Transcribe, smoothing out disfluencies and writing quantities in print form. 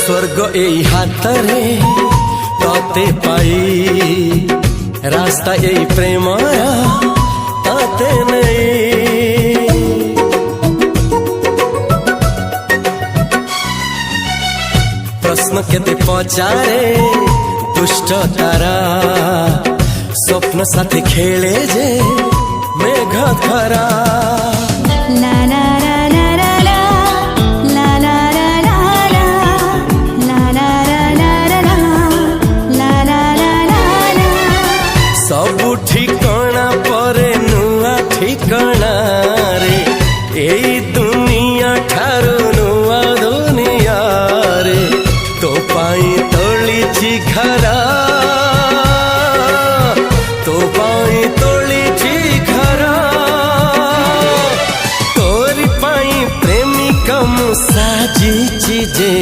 स्वर्ग एई हातरे तते पाई रास्ता एई प्रेमया तते नहीं। प्रश्न केते पचारे दुष्ट तारा स्वप्न साथी खेले जे मेघ खरा। सबु ठिकाना परे नुआ ठिकाना रे एई दुनिया ठारू नुआ दुनिया रे। तो पाई तोलिछि घरा तो पाई तोलिछि घरा तोरी पाई प्रेमिका मु साजिछि जे।